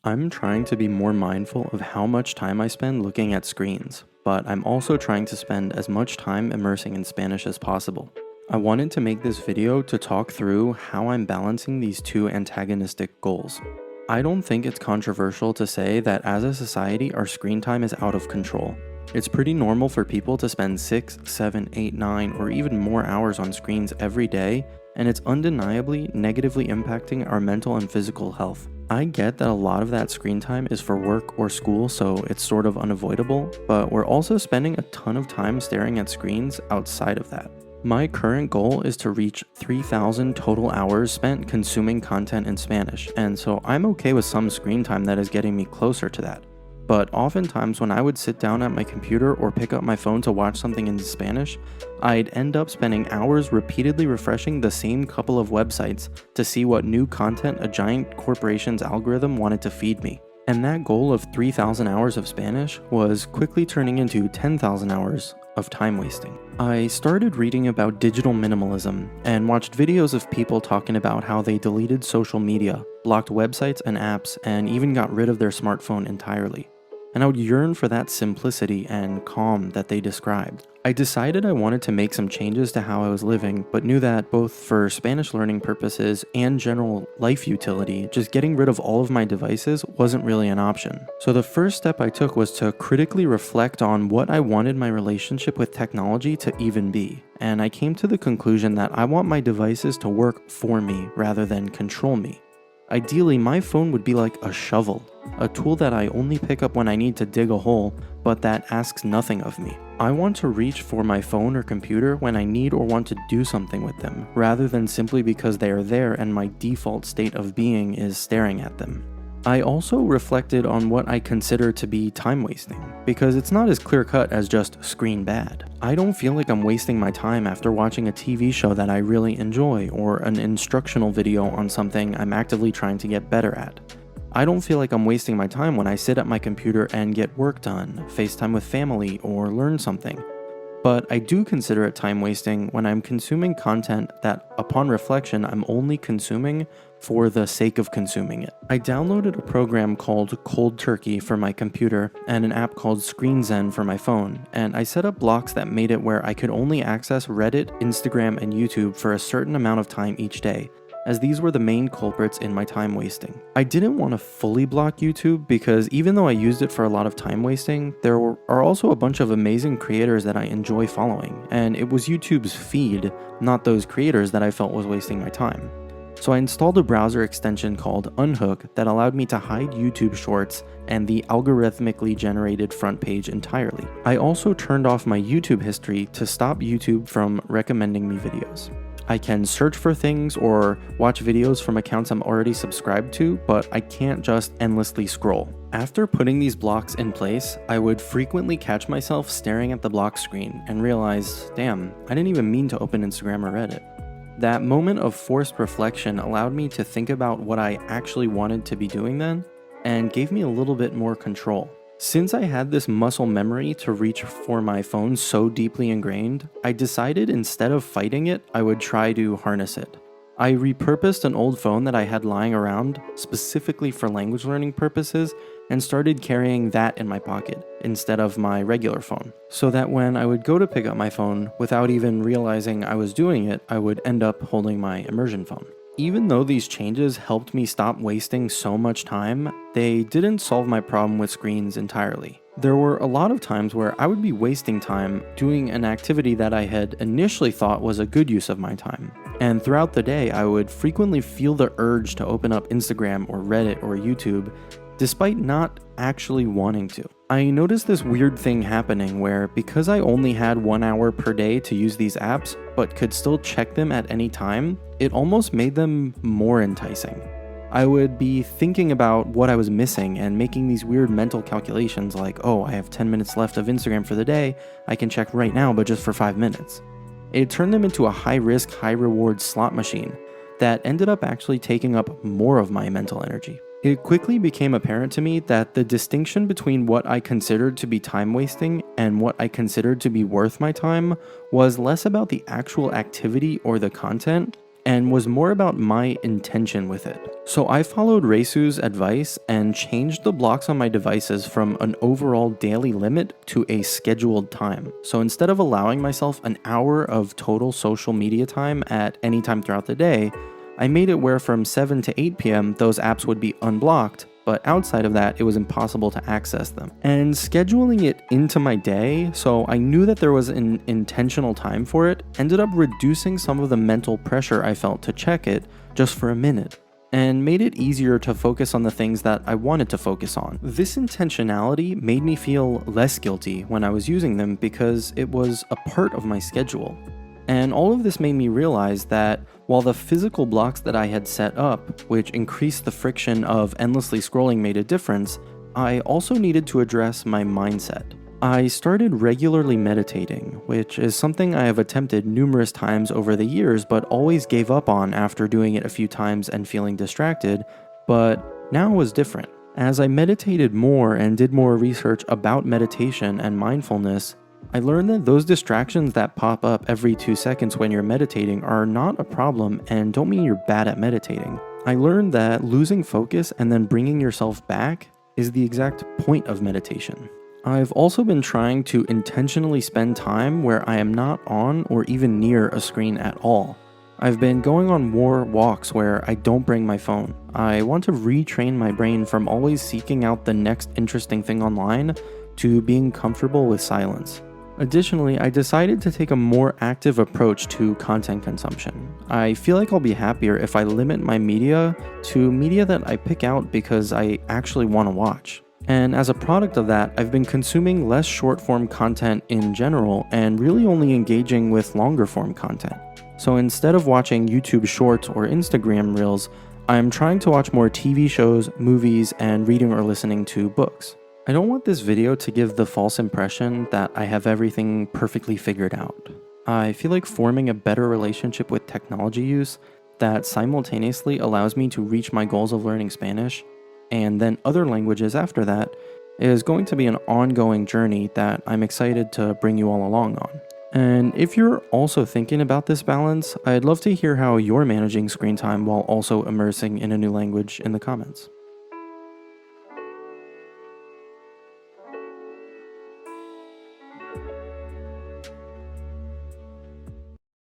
I'm trying to be more mindful of how much time I spend looking at screens, but I'm also trying to spend as much time immersing in Spanish as possible. I wanted to make this video to talk through how I'm balancing these two antagonistic goals. I don't think it's controversial to say that as a society, our screen time is out of control. It's pretty normal for people to spend 6, 7, 8, 9, or even more hours on screens every day, and it's undeniably negatively impacting our mental and physical health. I get that a lot of that screen time is for work or school, so it's sort of unavoidable, but we're also spending a ton of time staring at screens outside of that. My current goal is to reach 3,000 total hours spent consuming content in Spanish, and so I'm okay with some screen time that is getting me closer to that. But oftentimes when I would sit down at my computer or pick up my phone to watch something in Spanish, I'd end up spending hours repeatedly refreshing the same couple of websites to see what new content a giant corporation's algorithm wanted to feed me. And that goal of 3,000 hours of Spanish was quickly turning into 10,000 hours of time wasting. I started reading about digital minimalism and watched videos of people talking about how they deleted social media, blocked websites and apps, and even got rid of their smartphone entirely. And I would yearn for that simplicity and calm that they described. I decided I wanted to make some changes to how I was living, but knew that both for Spanish learning purposes and general life utility, just getting rid of all of my devices wasn't really an option. So the first step I took was to critically reflect on what I wanted my relationship with technology to even be. And I came to the conclusion that I want my devices to work for me rather than control me. Ideally, my phone would be like a shovel, a tool that I only pick up when I need to dig a hole, but that asks nothing of me. I want to reach for my phone or computer when I need or want to do something with them, rather than simply because they are there and my default state of being is staring at them. I also reflected on what I consider to be time wasting, because it's not as clear-cut as just screen bad. I don't feel like I'm wasting my time after watching a TV show that I really enjoy or an instructional video on something I'm actively trying to get better at. I don't feel like I'm wasting my time when I sit at my computer and get work done, FaceTime with family, or learn something. But I do consider it time wasting when I'm consuming content that, upon reflection, I'm only consuming for the sake of consuming it. I downloaded a program called Cold Turkey for my computer and an app called Screen Zen for my phone, and I set up blocks that made it where I could only access Reddit, Instagram, and YouTube for a certain amount of time each day, as these were the main culprits in my time wasting. I didn't want to fully block YouTube because even though I used it for a lot of time wasting, there are also a bunch of amazing creators that I enjoy following, and it was YouTube's feed, not those creators, that I felt was wasting my time. So I installed a browser extension called Unhook that allowed me to hide YouTube shorts and the algorithmically generated front page entirely. I also turned off my YouTube history to stop YouTube from recommending me videos. I can search for things or watch videos from accounts I'm already subscribed to, but I can't just endlessly scroll. After putting these blocks in place, I would frequently catch myself staring at the block screen and realize, damn, I didn't even mean to open Instagram or Reddit. That moment of forced reflection allowed me to think about what I actually wanted to be doing then, and gave me a little bit more control. Since I had this muscle memory to reach for my phone so deeply ingrained, I decided instead of fighting it, I would try to harness it. I repurposed an old phone that I had lying around specifically for language learning purposes and started carrying that in my pocket instead of my regular phone, so that when I would go to pick up my phone without even realizing I was doing it, I would end up holding my immersion phone. Even though these changes helped me stop wasting so much time, they didn't solve my problem with screens entirely. There were a lot of times where I would be wasting time doing an activity that I had initially thought was a good use of my time. And throughout the day, I would frequently feel the urge to open up Instagram or Reddit or YouTube, despite not actually wanting to. I noticed this weird thing happening where, because I only had 1 hour per day to use these apps, but could still check them at any time, it almost made them more enticing. I would be thinking about what I was missing and making these weird mental calculations like, oh, I have 10 minutes left of Instagram for the day, I can check right now, but just for 5 minutes. It turned them into a high-risk, high-reward slot machine that ended up actually taking up more of my mental energy. It quickly became apparent to me that the distinction between what I considered to be time wasting and what I considered to be worth my time was less about the actual activity or the content, and was more about my intention with it. So I followed Reysu's advice and changed the blocks on my devices from an overall daily limit to a scheduled time. So instead of allowing myself an hour of total social media time at any time throughout the day, I made it where from 7 to 8 p.m. those apps would be unblocked, but outside of that, it was impossible to access them. And scheduling it into my day, so I knew that there was an intentional time for it, ended up reducing some of the mental pressure I felt to check it just for a minute, and made it easier to focus on the things that I wanted to focus on. This intentionality made me feel less guilty when I was using them because it was a part of my schedule. And all of this made me realize that while the physical blocks that I had set up, which increased the friction of endlessly scrolling, made a difference, I also needed to address my mindset. I started regularly meditating, which is something I have attempted numerous times over the years but always gave up on after doing it a few times and feeling distracted, but now was different. As I meditated more and did more research about meditation and mindfulness, I learned that those distractions that pop up every 2 seconds when you're meditating are not a problem and don't mean you're bad at meditating. I learned that losing focus and then bringing yourself back is the exact point of meditation. I've also been trying to intentionally spend time where I am not on or even near a screen at all. I've been going on more walks where I don't bring my phone. I want to retrain my brain from always seeking out the next interesting thing online to being comfortable with silence. Additionally, I decided to take a more active approach to content consumption. I feel like I'll be happier if I limit my media to media that I pick out because I actually want to watch. And as a product of that, I've been consuming less short-form content in general and really only engaging with longer-form content. So instead of watching YouTube Shorts or Instagram Reels, I'm trying to watch more TV shows, movies, and reading or listening to books. I don't want this video to give the false impression that I have everything perfectly figured out. I feel like forming a better relationship with technology use that simultaneously allows me to reach my goals of learning Spanish and then other languages after that is going to be an ongoing journey that I'm excited to bring you all along on. And if you're also thinking about this balance, I'd love to hear how you're managing screen time while also immersing in a new language in the comments.